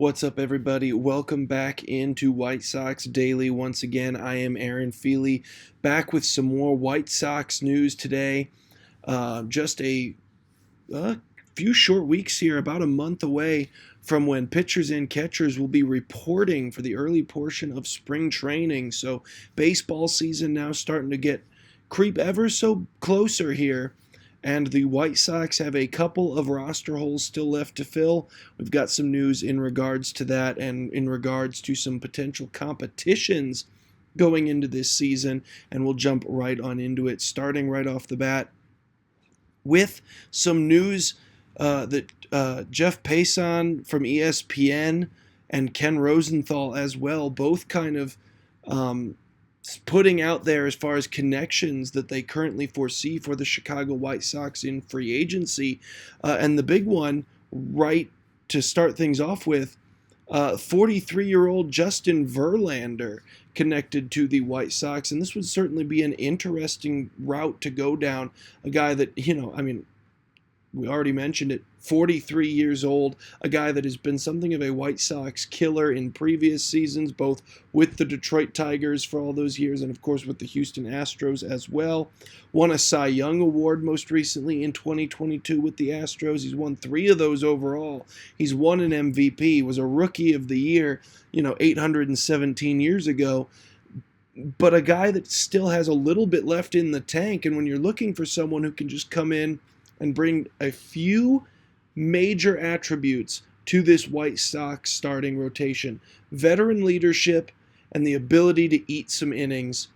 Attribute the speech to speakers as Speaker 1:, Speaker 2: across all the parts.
Speaker 1: What's up, everybody? Welcome back into White Sox Daily. Once again, I am Aaron Feely, back with some more White Sox news today. Just a few short weeks here, about a month away from when pitchers and catchers will be reporting for the early portion of spring training. So baseball season now starting to creep ever so closer here. And the White Sox have a couple of roster holes still left to fill. We've got some news in regards to that and in regards to some potential competitions going into this season. And we'll jump right on into it, starting right off the bat with some news that Jeff Passan from ESPN and Ken Rosenthal as well, both kind of putting out there as far as connections that they currently foresee for the Chicago White Sox in free agency. And the big one, right to start things off with, 43-year-old Justin Verlander connected to the White Sox, and this would certainly be an interesting route to go down. A guy that, we already mentioned it, 43 years old, a guy that has been something of a White Sox killer in previous seasons, both with the Detroit Tigers for all those years and, of course, with the Houston Astros as well. Won a Cy Young Award most recently in 2022 with the Astros. He's won 3 of those overall. He's won an MVP, was a Rookie of the Year, 817 years ago. But a guy that still has a little bit left in the tank, and when you're looking for someone who can just come in and bring a few major attributes to this White Sox starting rotation: veteran leadership and the ability to eat some innings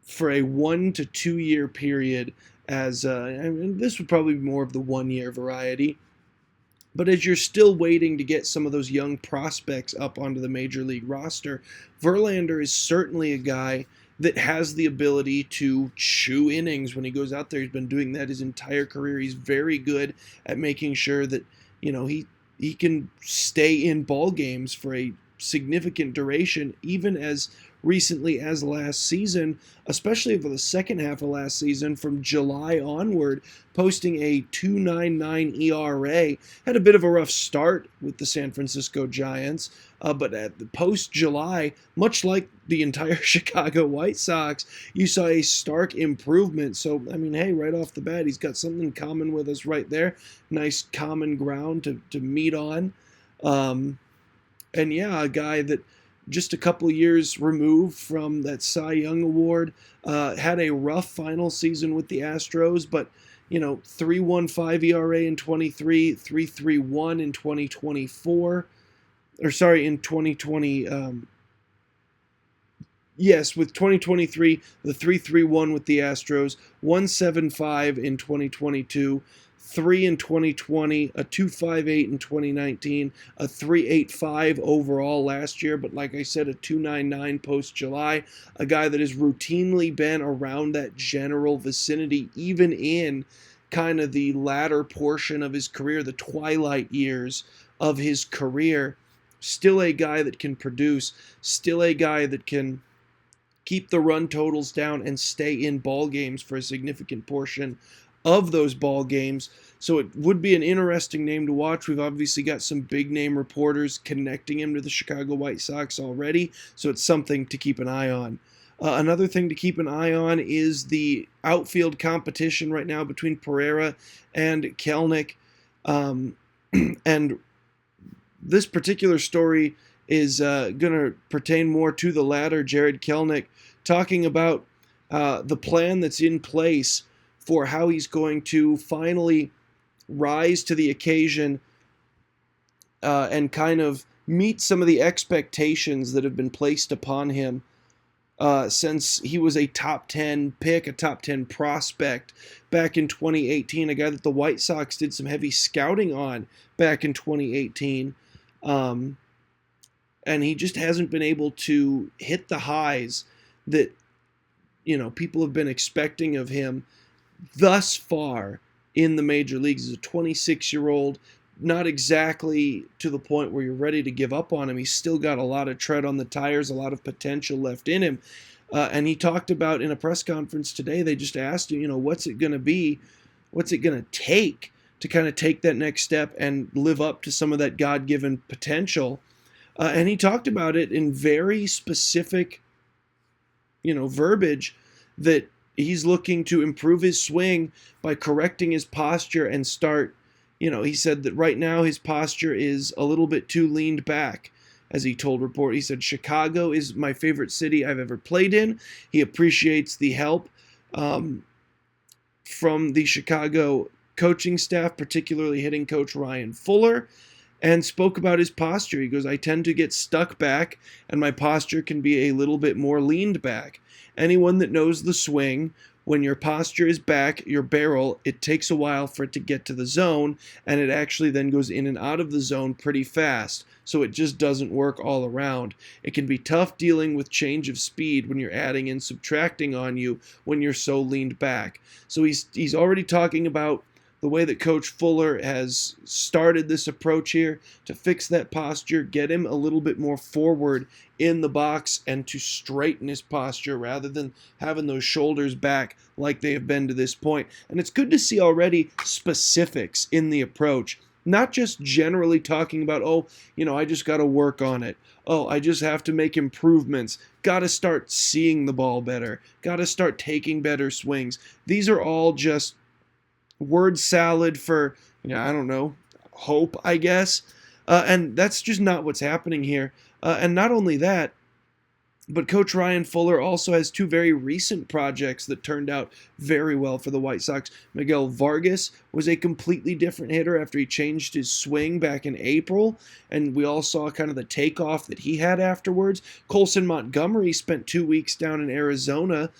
Speaker 1: for a 1 to 2 year period. And this would probably be more of the 1 year variety. But as you're still waiting to get some of those young prospects up onto the major league roster, Verlander is certainly a guy that has the ability to chew innings when he goes out there. He's been doing that his entire career. He's very good at making sure that, he can stay in ball games for a significant duration, even as recently as last season, especially for the second half of last season, from July onward, posting a 2.99 ERA. Had a bit of a rough start with the San Francisco Giants, but at the post-July, much like the entire Chicago White Sox, you saw a stark improvement. So, hey, right off the bat, he's got something in common with us right there. Nice common ground to meet on. And yeah, a guy that just a couple years removed from that Cy Young Award, had a rough final season with the Astros, but 3.15 ERA in 23, 3.31 in 2024, or sorry, in 2020. Yes, with 2023, the 3.31 with the Astros, 1.75 in 2022. 3 in 2020, a 2.58 in 2019, a 3.85 overall last year, but like I said, a 2.99 post-July, a guy that has routinely been around that general vicinity, even in kind of the latter portion of his career, the twilight years of his career. Still a guy that can produce, still a guy that can keep the run totals down and stay in ball games for a significant portion of those ball games. So it would be an interesting name to watch. We've obviously got some big name reporters connecting him to the Chicago White Sox already, so it's something to keep an eye on. Another thing to keep an eye on is the outfield competition right now between Pereira and Kelenic. And this particular story is going to pertain more to the latter, Jared Kelenic, talking about the plan that's in place for how he's going to finally rise to the occasion and kind of meet some of the expectations that have been placed upon him since he was a top 10 pick, a top 10 prospect back in 2018, a guy that the White Sox did some heavy scouting on back in 2018. And he just hasn't been able to hit the highs that, people have been expecting of him thus far in the major leagues. He's a 26-year-old, not exactly to the point where you're ready to give up on him. He's still got a lot of tread on the tires, a lot of potential left in him. And he talked about in a press conference today, they just asked him, what's it going to be? What's it going to take to kind of take that next step and live up to some of that God-given potential. And he talked about it in very specific, verbiage, that he's looking to improve his swing by correcting his posture and start, he said that right now his posture is a little bit too leaned back. As he told Report, he said, Chicago is my favorite city I've ever played in. He appreciates the help from the Chicago coaching staff, particularly hitting coach Ryan Fuller, and spoke about his posture. He goes, I tend to get stuck back, and my posture can be a little bit more leaned back. Anyone that knows the swing, when your posture is back, your barrel, it takes a while for it to get to the zone, and it actually then goes in and out of the zone pretty fast. So it just doesn't work all around. It can be tough dealing with change of speed when you're adding and subtracting on you when you're so leaned back. So he's already talking about the way that Coach Fuller has started this approach here to fix that posture, get him a little bit more forward in the box, and to straighten his posture rather than having those shoulders back like they have been to this point. And it's good to see already specifics in the approach, not just generally talking about, I just got to work on it. I just have to make improvements. Got to start seeing the ball better. Got to start taking better swings. These are all just word salad for, hope, I guess. And that's just not what's happening here. And not only that, but Coach Ryan Fuller also has two very recent projects that turned out very well for the White Sox. Miguel Vargas was a completely different hitter after he changed his swing back in April, and we all saw kind of the takeoff that he had afterwards. Colson Montgomery spent 2 weeks down in Arizona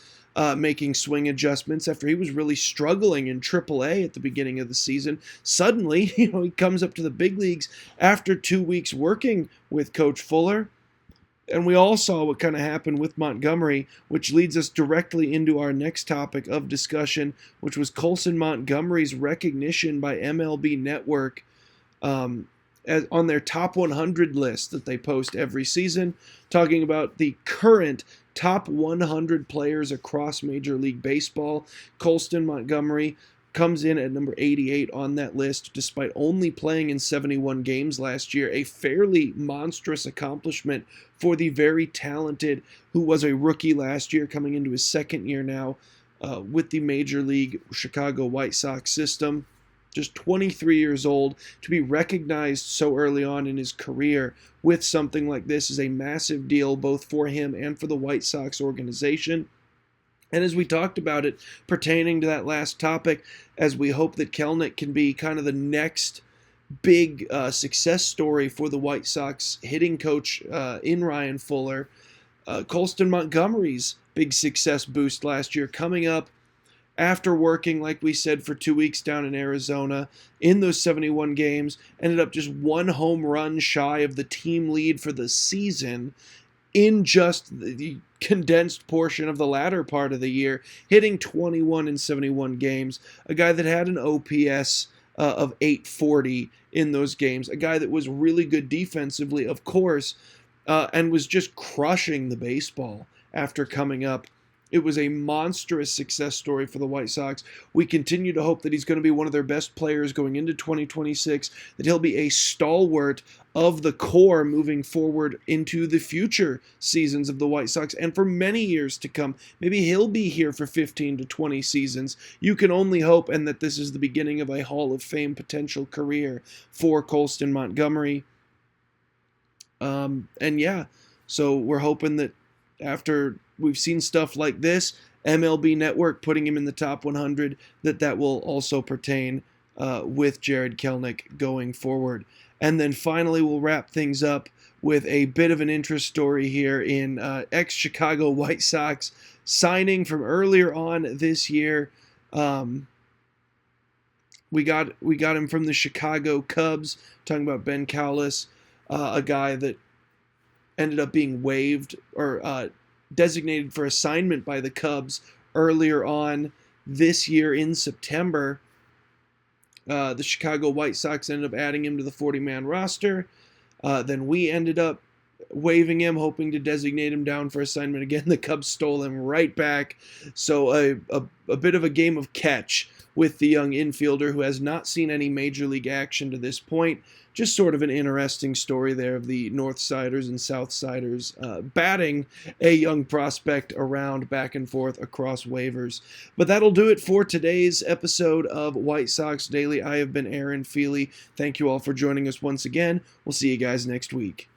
Speaker 1: making swing adjustments after he was really struggling in AAA at the beginning of the season. Suddenly, he comes up to the big leagues after 2 weeks working with Coach Fuller. And we all saw what kind of happened with Montgomery, which leads us directly into our next topic of discussion, which was Colson Montgomery's recognition by MLB Network on their top 100 list that they post every season, talking about the current top 100 players across Major League Baseball. Colson Montgomery comes in at number 88 on that list, despite only playing in 71 games last year, a fairly monstrous accomplishment for the very talented, who was a rookie last year, coming into his second year now with the Major League Chicago White Sox system. Just 23 years old, to be recognized so early on in his career with something like this is a massive deal, both for him and for the White Sox organization. And as we talked about it, pertaining to that last topic, as we hope that Kelenic can be kind of the next big success story for the White Sox hitting coach in Ryan Fuller, Colson Montgomery's big success boost last year coming up after working, like we said, for 2 weeks down in Arizona in those 71 games, ended up just one home run shy of the team lead for the season in just the condensed portion of the latter part of the year, hitting 21 in 71 games, a guy that had an OPS of 840 in those games, a guy that was really good defensively, of course, and was just crushing the baseball after coming up. It was a monstrous success story for the White Sox. We continue to hope that he's going to be one of their best players going into 2026, that he'll be a stalwart of the core moving forward into the future seasons of the White Sox and for many years to come. Maybe he'll be here for 15 to 20 seasons. You can only hope, and that this is the beginning of a Hall of Fame potential career for Colson Montgomery. So we're hoping that after we've seen stuff like this, MLB Network putting him in the top 100, that will also pertain with Jarred Kelenic going forward. And then finally, we'll wrap things up with a bit of an interest story here in ex-Chicago White Sox signing from earlier on this year. We got him from the Chicago Cubs, talking about Ben Cowlis, a guy that ended up being waived or designated for assignment by the Cubs earlier on this year in September. The Chicago White Sox ended up adding him to the 40-man roster. Then we ended up waiving him, hoping to designate him down for assignment again. The Cubs stole him right back. So a bit of a game of catch with the young infielder who has not seen any major league action to this point. Just sort of an interesting story there of the Northsiders and Southsiders batting a young prospect around back and forth across waivers. But that'll do it for today's episode of White Sox Daily. I have been Aaron Feely. Thank you all for joining us once again. We'll see you guys next week.